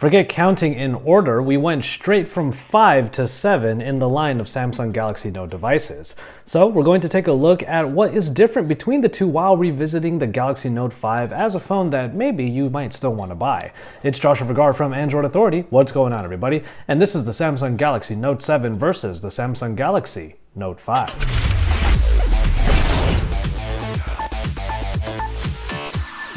Forget counting in order, we went straight from 5 to 7 in the line of Samsung Galaxy Note devices. So we're going to take a look at what is different between the two while revisiting the Galaxy Note 5 as a phone that maybe you might still want to buy. It's Jayce Vergara from Android Authority. What's going on, everybody? And this is the Samsung Galaxy Note 7 versus the Samsung Galaxy Note 5.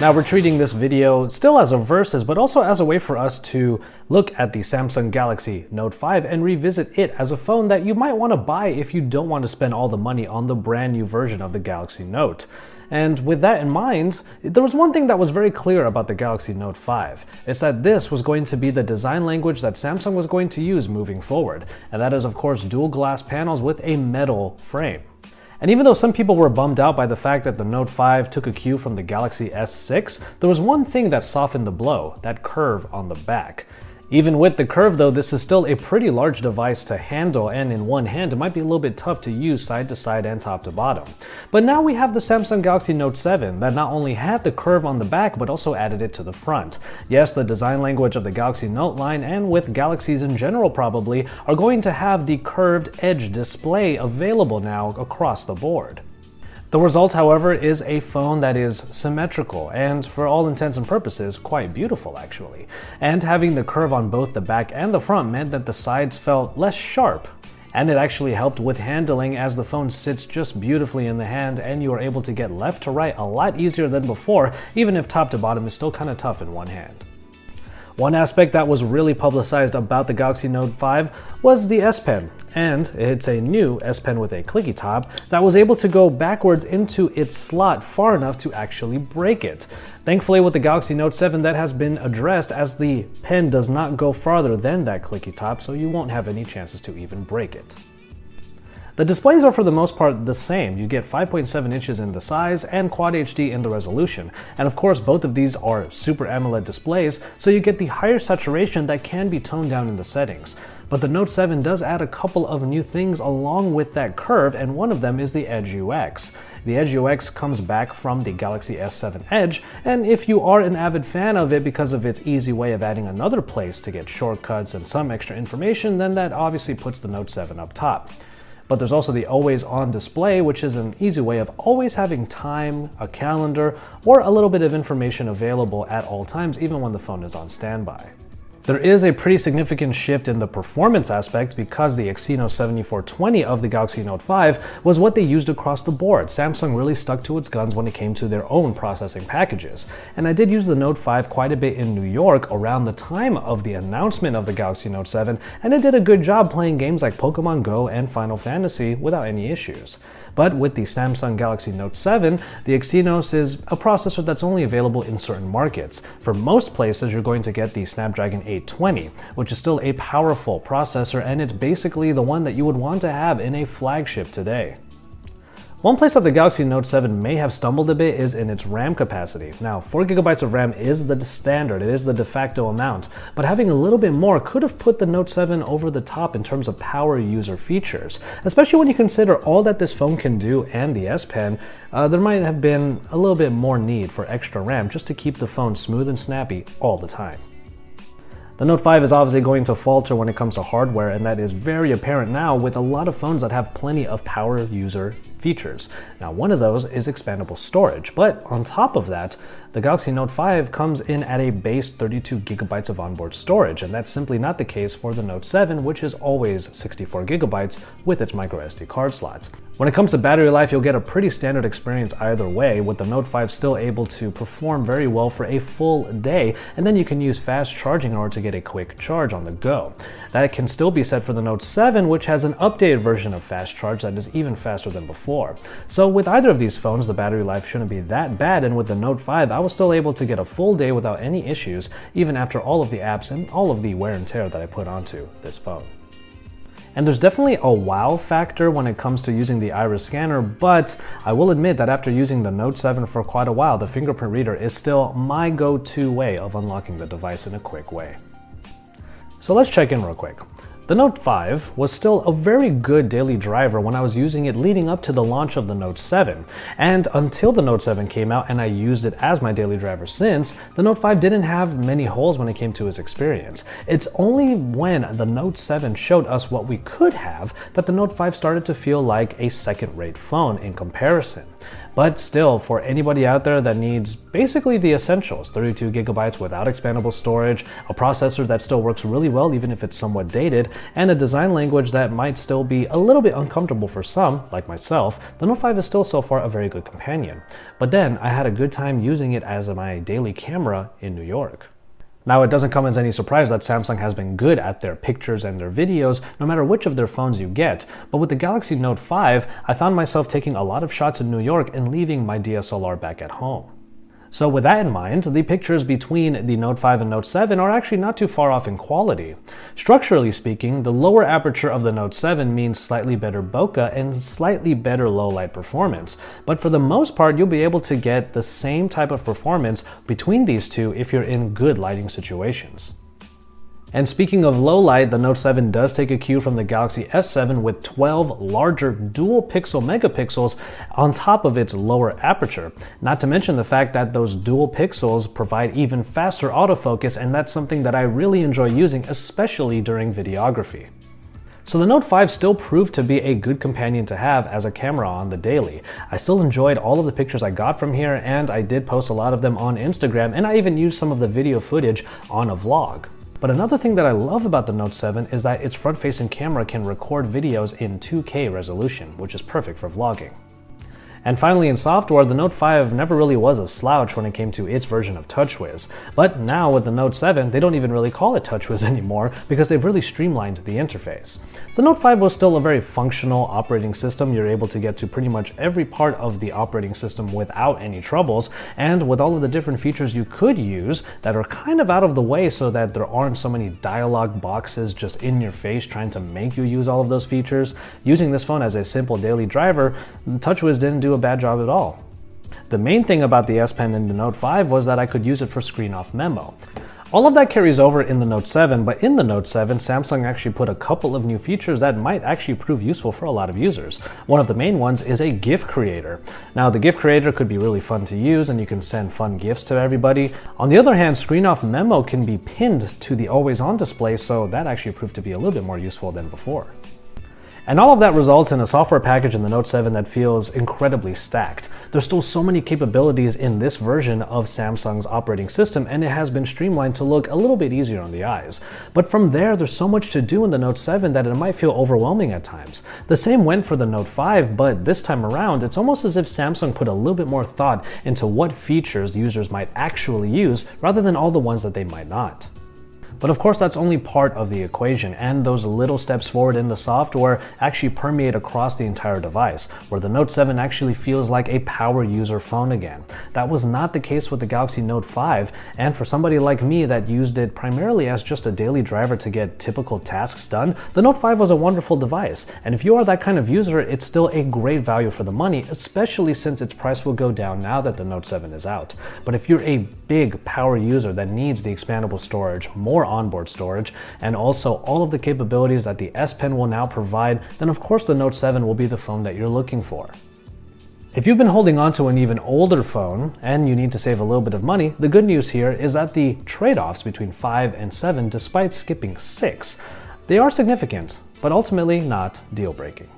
Now we're treating this video still as a versus, but also as a way for us to look at the Samsung Galaxy Note 5 and revisit it as a phone that you might want to buy if you don't want to spend all the money on the brand new version of the Galaxy Note. And with that in mind, there was one thing that was very clear about the Galaxy Note 5. It's that this was going to be the design language that Samsung was going to use moving forward. And that is, of course, dual glass panels with a metal frame. And even though some people were bummed out by the fact that the Note 5 took a cue from the Galaxy S6, there was one thing that softened the blow: that curve on the back. Even with the curve though, this is still a pretty large device to handle, and in one hand it might be a little bit tough to use side to side and top to bottom. But now we have the Samsung Galaxy Note 7 that not only had the curve on the back but also added it to the front. Yes, the design language of the Galaxy Note line, and with Galaxies in general probably, are going to have the curved edge display available now across the board. The result, however, is a phone that is symmetrical and, for all intents and purposes, quite beautiful actually. And having the curve on both the back and the front meant that the sides felt less sharp. And it actually helped with handling, as the phone sits just beautifully in the hand and you are able to get left to right a lot easier than before, even if top to bottom is still kind of tough in one hand. One aspect that was really publicized about the Galaxy Note 5 was the S Pen, and it's a new S Pen with a clicky top that was able to go backwards into its slot far enough to actually break it. Thankfully, with the Galaxy Note 7, that has been addressed, as the pen does not go farther than that clicky top, so you won't have any chances to even break it. The displays are for the most part the same. You get 5.7 inches in the size and Quad HD in the resolution. And of course, both of these are Super AMOLED displays, so you get the higher saturation that can be toned down in the settings. But the Note 7 does add a couple of new things along with that curve, and one of them is the Edge UX. The Edge UX comes back from the Galaxy S7 Edge, and if you are an avid fan of it because of its easy way of adding another place to get shortcuts and some extra information, then that obviously puts the Note 7 up top. But there's also the always on display, which is an easy way of always having time, a calendar, or a little bit of information available at all times, even when the phone is on standby. There is a pretty significant shift in the performance aspect because the Exynos 7420 of the Galaxy Note 5 was what they used across the board. Samsung really stuck to its guns when it came to their own processing packages. And I did use the Note 5 quite a bit in New York around the time of the announcement of the Galaxy Note 7, and it did a good job playing games like Pokemon Go and Final Fantasy without any issues. But with the Samsung Galaxy Note 7, the Exynos is a processor that's only available in certain markets. For most places, you're going to get the Snapdragon 820, which is still a powerful processor, and it's basically the one that you would want to have in a flagship today. One place that the Galaxy Note 7 may have stumbled a bit is in its RAM capacity. Now, 4GB of RAM is the standard, it is the de facto amount, but having a little bit more could have put the Note 7 over the top in terms of power user features. Especially when you consider all that this phone can do and the S Pen, there might have been a little bit more need for extra RAM just to keep the phone smooth and snappy all the time. The Note 5 is obviously going to falter when it comes to hardware, and that is very apparent now with a lot of phones that have plenty of power user features. Now, one of those is expandable storage, but on top of that, the Galaxy Note 5 comes in at a base 32GB of onboard storage, and that's simply not the case for the Note 7, which is always 64GB with its microSD card slots. When it comes to battery life, you'll get a pretty standard experience either way, with the Note 5 still able to perform very well for a full day, and then you can use fast charging in order to get a quick charge on the go. That can still be said for the Note 7, which has an updated version of fast charge that is even faster than before. So with either of these phones, the battery life shouldn't be that bad, and with the Note 5, I was still able to get a full day without any issues, even after all of the apps and all of the wear and tear that I put onto this phone. And there's definitely a wow factor when it comes to using the iris scanner, but I will admit that after using the Note 7 for quite a while, the fingerprint reader is still my go-to way of unlocking the device in a quick way. So let's check in real quick. The Note 5 was still a very good daily driver when I was using it leading up to the launch of the Note 7. And until the Note 7 came out and I used it as my daily driver since, the Note 5 didn't have many holes when it came to its experience. It's only when the Note 7 showed us what we could have that the Note 5 started to feel like a second-rate phone in comparison. But still, for anybody out there that needs basically the essentials, 32 gigabytes without expandable storage, a processor that still works really well even if it's somewhat dated, and a design language that might still be a little bit uncomfortable for some, like myself, the Note 5 is still so far a very good companion. But then I had a good time using it as my daily camera in New York. Now, it doesn't come as any surprise that Samsung has been good at their pictures and their videos, no matter which of their phones you get. But with the Galaxy Note 5, I found myself taking a lot of shots in New York and leaving my DSLR back at home. So with that in mind, the pictures between the Note 5 and Note 7 are actually not too far off in quality. Structurally speaking, the lower aperture of the Note 7 means slightly better bokeh and slightly better low light performance. But for the most part, you'll be able to get the same type of performance between these two if you're in good lighting situations. And speaking of low light, the Note 7 does take a cue from the Galaxy S7 with 12 larger dual pixel megapixels on top of its lower aperture. Not to mention the fact that those dual pixels provide even faster autofocus, and that's something that I really enjoy using, especially during videography. So the Note 5 still proved to be a good companion to have as a camera on the daily. I still enjoyed all of the pictures I got from here, and I did post a lot of them on Instagram, and I even used some of the video footage on a vlog. But another thing that I love about the Note 7 is that its front-facing camera can record videos in 2K resolution, which is perfect for vlogging. And finally, in software, the Note 5 never really was a slouch when it came to its version of TouchWiz. But now with the Note 7, they don't even really call it TouchWiz anymore because they've really streamlined the interface. The Note 5 was still a very functional operating system. You're able to get to pretty much every part of the operating system without any troubles, and with all of the different features you could use that are kind of out of the way so that there aren't so many dialog boxes just in your face trying to make you use all of those features. Using this phone as a simple daily driver, TouchWiz didn't do a bad job at all. The main thing about the S Pen in the Note 5 was that I could use it for screen-off memo. All of that carries over in the Note 7, but in the Note 7, Samsung actually put a couple of new features that might actually prove useful for a lot of users. One of the main ones is a GIF creator. Now, the GIF creator could be really fun to use and you can send fun GIFs to everybody. On the other hand, screen-off memo can be pinned to the always-on display, so that actually proved to be a little bit more useful than before. And all of that results in a software package in the Note 7 that feels incredibly stacked. There's still so many capabilities in this version of Samsung's operating system, and it has been streamlined to look a little bit easier on the eyes. But from there's so much to do in the Note 7 that it might feel overwhelming at times. The same went for the Note 5, but this time around, it's almost as if Samsung put a little bit more thought into what features users might actually use rather than all the ones that they might not. But of course, that's only part of the equation, and those little steps forward in the software actually permeate across the entire device, where the Note 7 actually feels like a power user phone again. That was not the case with the Galaxy Note 5, and for somebody like me that used it primarily as just a daily driver to get typical tasks done, the Note 5 was a wonderful device. And if you are that kind of user, it's still a great value for the money, especially since its price will go down now that the Note 7 is out. But if you're a big power user that needs the expandable storage, more onboard storage, and also all of the capabilities that the S Pen will now provide, then of course the Note 7 will be the phone that you're looking for. If you've been holding on to an even older phone and you need to save a little bit of money, the good news here is that the trade-offs between 5 and 7, despite skipping 6, they are significant, but ultimately not deal-breaking.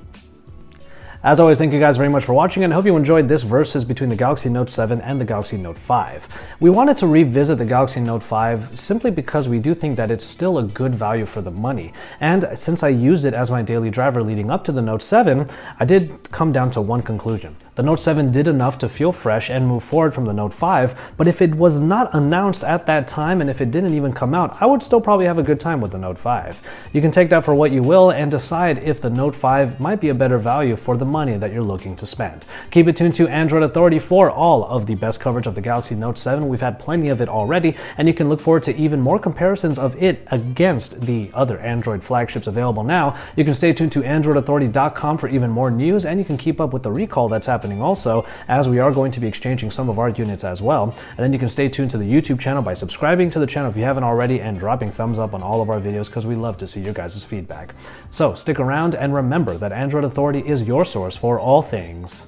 As always, thank you guys very much for watching, and I hope you enjoyed this versus between the Galaxy Note 7 and the Galaxy Note 5. We wanted to revisit the Galaxy Note 5 simply because we do think that it's still a good value for the money. And since I used it as my daily driver leading up to the Note 7, I did come down to one conclusion. The Note 7 did enough to feel fresh and move forward from the Note 5, but if it was not announced at that time and if it didn't even come out, I would still probably have a good time with the Note 5. You can take that for what you will and decide if the Note 5 might be a better value for the money that you're looking to spend. Keep it tuned to Android Authority for all of the best coverage of the Galaxy Note 7. We've had plenty of it already, and you can look forward to even more comparisons of it against the other Android flagships available now. You can stay tuned to AndroidAuthority.com for even more news, and you can keep up with the recall that's happening also, as we are going to be exchanging some of our units as well. And then you can stay tuned to the YouTube channel by subscribing to the channel if you haven't already, and dropping thumbs up on all of our videos because we love to see your guys' feedback. So stick around and remember that Android Authority is your source for all things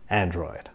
Android.